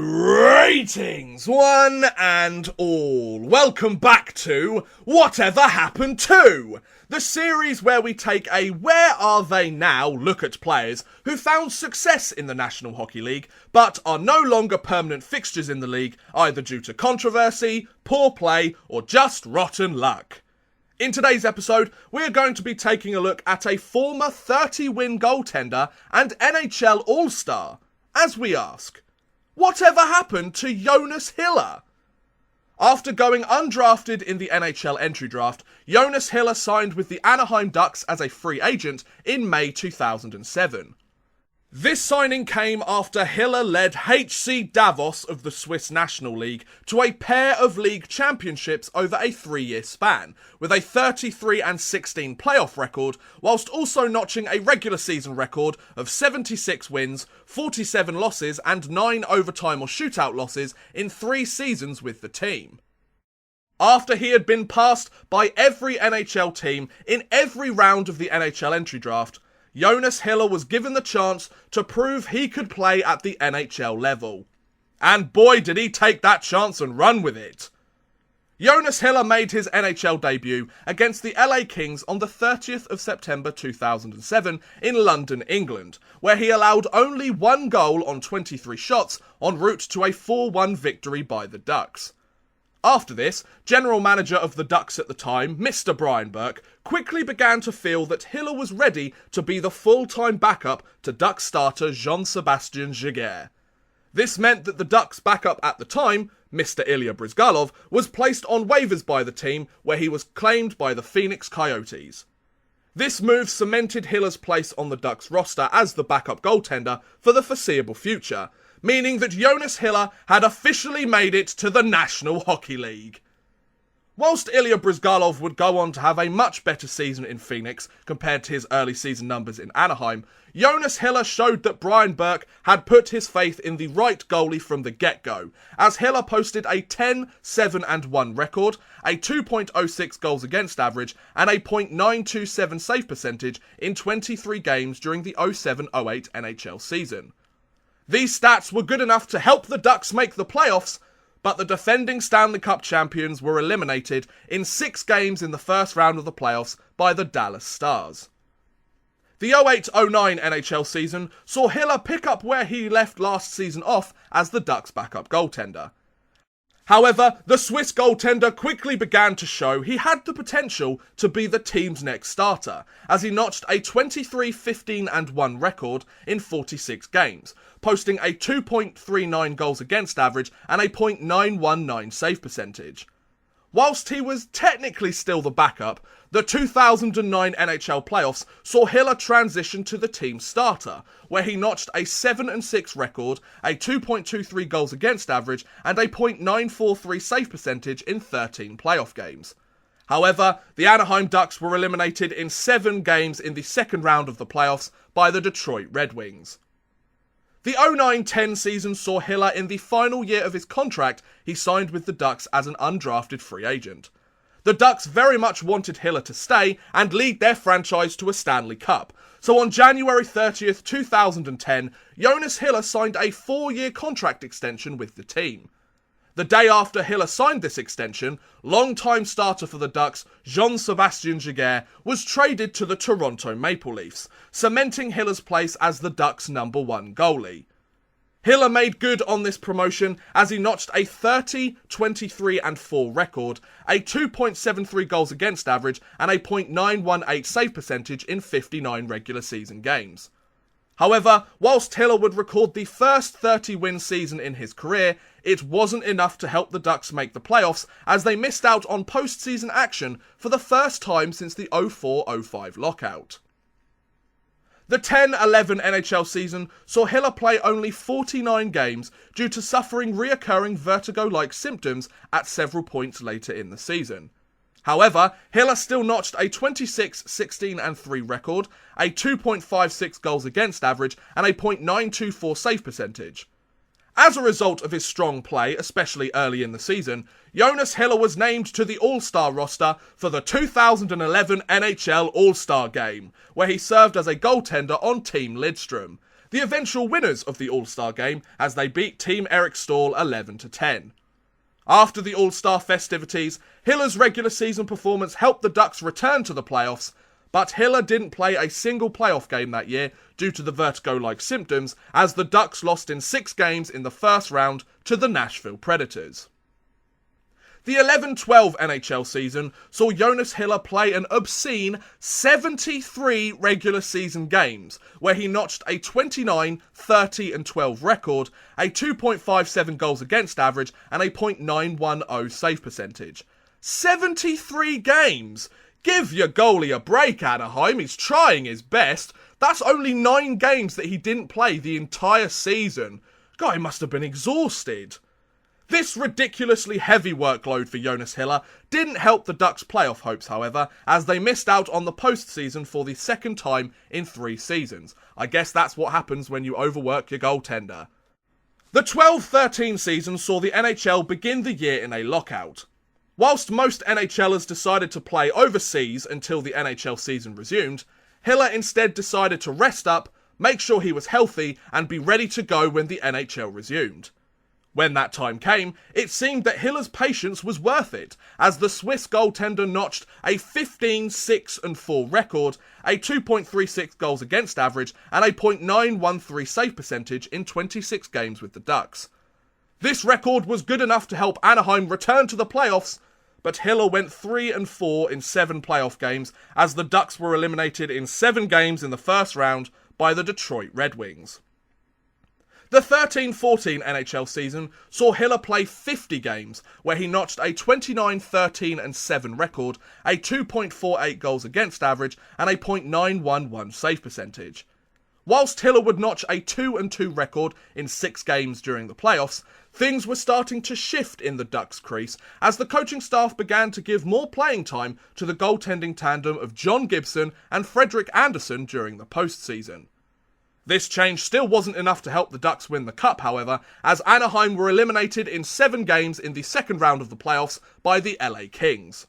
Greetings, one and all. Welcome back to Whatever Happened To, the series where we take a where are they now look at players who found success in the National Hockey League but are no longer permanent fixtures in the league either due to controversy, poor play or just rotten luck. In today's episode, we are going to be taking a look at a former 30-win goaltender and NHL All-Star, as we ask, whatever happened to Jonas Hiller? After going undrafted in the NHL Entry Draft, Jonas Hiller signed with the Anaheim Ducks as a free agent in May 2007. This signing came after Hiller led HC Davos of the Swiss National League to a pair of league championships over a 3-year span, with a 33-16 playoff record, whilst also notching a regular season record of 76 wins, 47 losses and 9 overtime or shootout losses in 3 seasons with the team. After he had been passed by every NHL team in every round of the NHL Entry Draft, Jonas Hiller was given the chance to prove he could play at the NHL level. And boy did he take that chance and run with it. Jonas Hiller made his NHL debut against the LA Kings on the 30th of September 2007 in London, England, where he allowed only 1 goal on 23 shots en route to a 4-1 victory by the Ducks. After this, general manager of the Ducks at the time, Mr. Brian Burke, quickly began to feel that Hiller was ready to be the full-time backup to Ducks starter Jean-Sébastien Giguère. This meant that the Ducks backup at the time, Mr. Ilya Bryzgalov, was placed on waivers by the team where he was claimed by the Phoenix Coyotes. This move cemented Hiller's place on the Ducks roster as the backup goaltender for the foreseeable future, meaning that Jonas Hiller had officially made it to the National Hockey League. Whilst Ilya Bryzgalov would go on to have a much better season in Phoenix compared to his early season numbers in Anaheim, Jonas Hiller showed that Brian Burke had put his faith in the right goalie from the get-go, as Hiller posted a 10-7-1 record, a 2.06 goals against average, and a .927 save percentage in 23 games during the 07-08 NHL season. These stats were good enough to help the Ducks make the playoffs, but the defending Stanley Cup champions were eliminated in 6 games in the first round of the playoffs by the Dallas Stars. The 08-09 NHL season saw Hiller pick up where he left last season off as the Ducks' backup goaltender. However, the Swiss goaltender quickly began to show he had the potential to be the team's next starter, as he notched a 23-15-1 record in 46 games, posting a 2.39 goals against average and a .919 save percentage. Whilst he was technically still the backup, the 2009 NHL playoffs saw Hiller transition to the team's starter, where he notched a 7-6 record, a 2.23 goals against average, and a .943 save percentage in 13 playoff games. However, the Anaheim Ducks were eliminated in 7 games in the second round of the playoffs by the Detroit Red Wings. The 09-10 season saw Hiller in the final year of his contract. He signed with the Ducks as an undrafted free agent. The Ducks very much wanted Hiller to stay and lead their franchise to a Stanley Cup, so on January 30th, 2010, Jonas Hiller signed a 4-year contract extension with the team. The day after Hiller signed this extension, long-time starter for the Ducks, Jean-Sébastien Giguère, was traded to the Toronto Maple Leafs, cementing Hiller's place as the Ducks' number 1 goalie. Hiller made good on this promotion as he notched a 30-23-4 record, a 2.73 goals against average, and a .918 save percentage in 59 regular season games. However, whilst Hiller would record the first 30-win season in his career, it wasn't enough to help the Ducks make the playoffs, as they missed out on postseason action for the first time since the 04-05 lockout. The 10-11 NHL season saw Hiller play only 49 games due to suffering reoccurring vertigo-like symptoms at several points later in the season. However, Hiller still notched a 26-16-3 record, a 2.56 goals against average, and a .924 save percentage. As a result of his strong play, especially early in the season, Jonas Hiller was named to the All-Star roster for the 2011 NHL All-Star game, where he served as a goaltender on Team Lidstrom. the eventual winners of the All-Star game as they beat Team Eric Stahl 11-10. After the All-Star festivities, Hiller's regular season performance helped the Ducks return to the playoffs, but Hiller didn't play a single playoff game that year due to the vertigo-like symptoms, as the Ducks lost in 6 games in the first round to the Nashville Predators. The 11-12 NHL season saw Jonas Hiller play an obscene 73 regular season games, where he notched a 29, 30 and 12 record, a 2.57 goals against average and a .910 save percentage. 73 games! Give your goalie a break, Anaheim, he's trying his best. That's only 9 games that he didn't play the entire season. Guy must have been exhausted. This ridiculously heavy workload for Jonas Hiller didn't help the Ducks' playoff hopes, however, as they missed out on the postseason for the second time in 3 seasons. I guess that's what happens when you overwork your goaltender. The 12-13 season saw the NHL begin the year in a lockout. Whilst most NHLers decided to play overseas until the NHL season resumed, Hiller instead decided to rest up, make sure he was healthy, and be ready to go when the NHL resumed. When that time came, it seemed that Hiller's patience was worth it, as the Swiss goaltender notched a 15, 6 and 4 record, a 2.36 goals against average, and a .913 save percentage in 26 games with the Ducks. This record was good enough to help Anaheim return to the playoffs, but Hiller went 3 and 4 in 7 playoff games, as the Ducks were eliminated in 7 games in the first round by the Detroit Red Wings. The 13-14 NHL season saw Hiller play 50 games, where he notched a 29, 13 and 7 record, a 2.48 goals against average, and a .911 save percentage. Whilst Hiller would notch a 2 and 2 record in 6 games during the playoffs, things were starting to shift in the Ducks' crease as the coaching staff began to give more playing time to the goaltending tandem of John Gibson and Frederik Andersen during the postseason. This change still wasn't enough to help the Ducks win the Cup, however, as Anaheim were eliminated in 7 games in the second round of the playoffs by the LA Kings.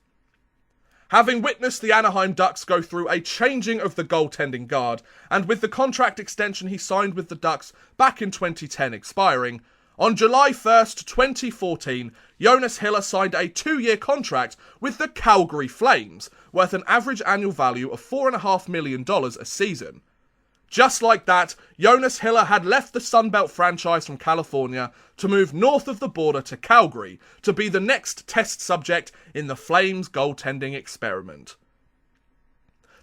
Having witnessed the Anaheim Ducks go through a changing of the goaltending guard, and with the contract extension he signed with the Ducks back in 2010 expiring, on July 1st, 2014, Jonas Hiller signed a 2-year contract with the Calgary Flames, worth an average annual value of $4.5 million a season. Just like that, Jonas Hiller had left the Sunbelt franchise from California to move north of the border to Calgary to be the next test subject in the Flames goaltending experiment.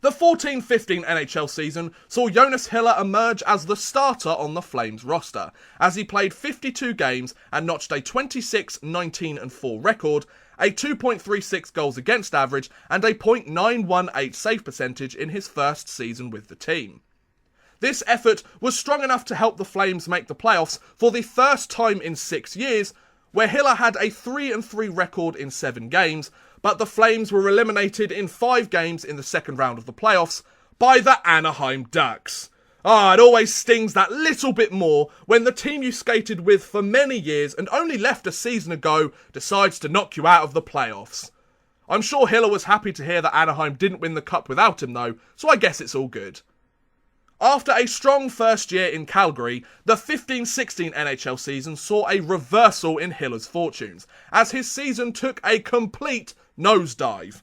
The 14-15 NHL season saw Jonas Hiller emerge as the starter on the Flames roster, as he played 52 games and notched a 26, 19 and 4 record, a 2.36 goals against average and a .918 save percentage in his first season with the team. This effort was strong enough to help the Flames make the playoffs for the first time in 6 years, where Hiller had a 3 and 3 record in 7 games, but the Flames were eliminated in 5 games in the second round of the playoffs by the Anaheim Ducks. It always stings that little bit more when the team you skated with for many years and only left a season ago decides to knock you out of the playoffs. I'm sure Hiller was happy to hear that Anaheim didn't win the Cup without him though, so I guess it's all good. After a strong first year in Calgary, the 15-16 NHL season saw a reversal in Hiller's fortunes, as his season took a complete nosedive.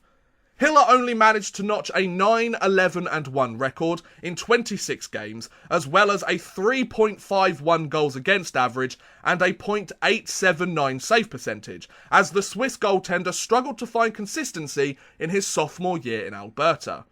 Hiller only managed to notch a 9, 11 and 1 record in 26 games, as well as a 3.51 goals against average and a .879 save percentage, as the Swiss goaltender struggled to find consistency in his sophomore year in Alberta.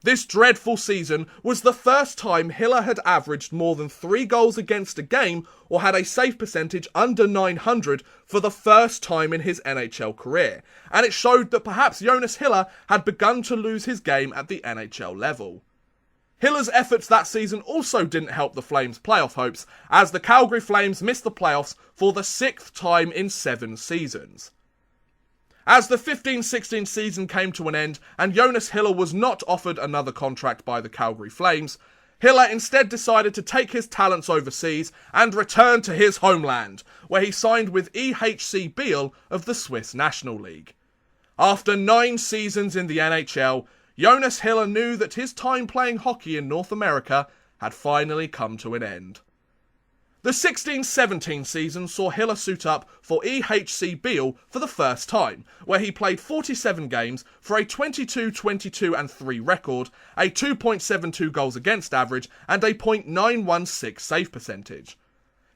This dreadful season was the first time Hiller had averaged more than 3 goals against a game or had a save percentage under 900 for the first time in his NHL career, and it showed that perhaps Jonas Hiller had begun to lose his game at the NHL level. Hiller's efforts that season also didn't help the Flames' playoff hopes, as the Calgary Flames missed the playoffs for the 6th time in 7 seasons. As the 15-16 season came to an end and Jonas Hiller was not offered another contract by the Calgary Flames, Hiller instead decided to take his talents overseas and return to his homeland, where he signed with EHC Biel of the Swiss National League. After 9 seasons in the NHL, Jonas Hiller knew that his time playing hockey in North America had finally come to an end. The 16-17 season saw Hiller suit up for EHC Beal for the first time, where he played 47 games for a 22-22-3 record, a 2.72 goals against average, and a .916 save percentage.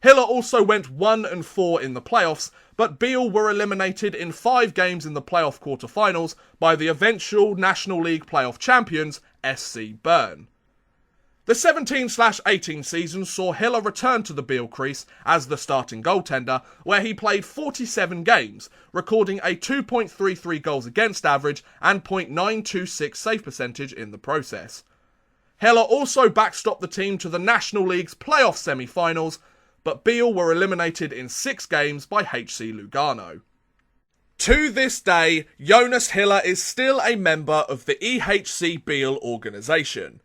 Hiller also went 1-4 in the playoffs, but Beal were eliminated in 5 games in the playoff quarterfinals by the eventual National League playoff champions, SC Bern. The 17-18 season saw Hiller return to the Beal crease as the starting goaltender, where he played 47 games, recording a 2.33 goals against average and .926 save percentage in the process. Hiller also backstopped the team to the National League's playoff semi-finals, but Beal were eliminated in 6 games by HC Lugano. To this day, Jonas Hiller is still a member of the EHC Beal organisation.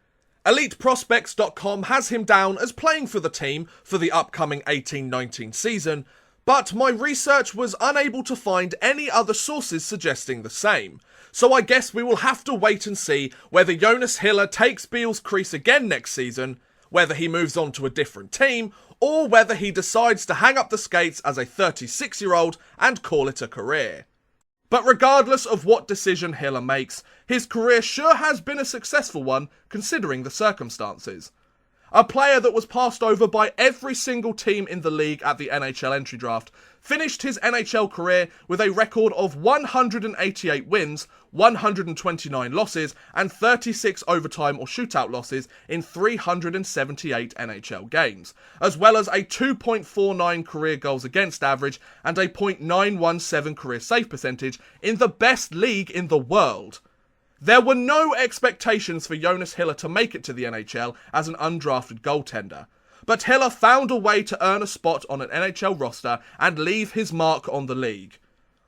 EliteProspects.com has him down as playing for the team for the upcoming 18-19 season, but my research was unable to find any other sources suggesting the same. So I guess we will have to wait and see whether Jonas Hiller takes Beal's crease again next season, whether he moves on to a different team, or whether he decides to hang up the skates as a 36-year-old and call it a career. But regardless of what decision Hiller makes, his career sure has been a successful one considering the circumstances. A player that was passed over by every single team in the league at the NHL Entry Draft finished his NHL career with a record of 188 wins, 129 losses, and 36 overtime or shootout losses in 378 NHL games, as well as a 2.49 career goals against average and a .917 career save percentage in the best league in the world. There were no expectations for Jonas Hiller to make it to the NHL as an undrafted goaltender, but Hiller found a way to earn a spot on an NHL roster and leave his mark on the league.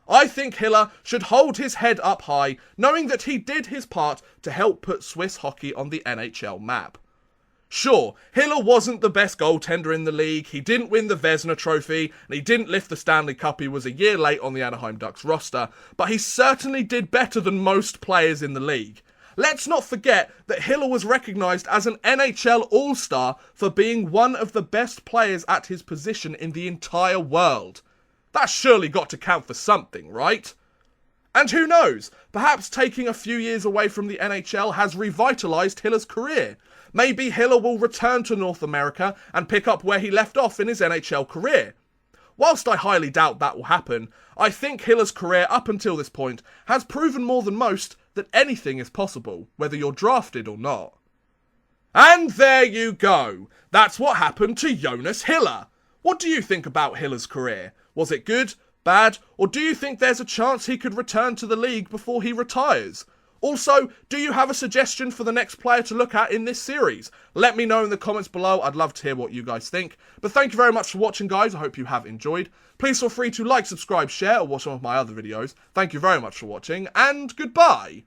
I think Hiller should hold his head up high, knowing that he did his part to help put Swiss hockey on the NHL map. Sure, Hiller wasn't the best goaltender in the league, he didn't win the Vezina Trophy, and he didn't lift the Stanley Cup. He was a year late on the Anaheim Ducks roster, but he certainly did better than most players in the league. Let's not forget that Hiller was recognised as an NHL All-Star for being one of the best players at his position in the entire world. That's surely got to count for something, right? And who knows, perhaps taking a few years away from the NHL has revitalised Hiller's career. Maybe Hiller will return to North America and pick up where he left off in his NHL career. Whilst I highly doubt that will happen, I think Hiller's career up until this point has proven more than most that anything is possible, whether you're drafted or not. And there you go. That's what happened to Jonas Hiller. What do you think about Hiller's career? Was it good, bad, or do you think there's a chance he could return to the league before he retires? Also, do you have a suggestion for the next player to look at in this series? Let me know in the comments below. I'd love to hear what you guys think. But thank you very much for watching, guys. I hope you have enjoyed. Please feel free to like, subscribe, share, or watch some of my other videos. Thank you very much for watching, and goodbye!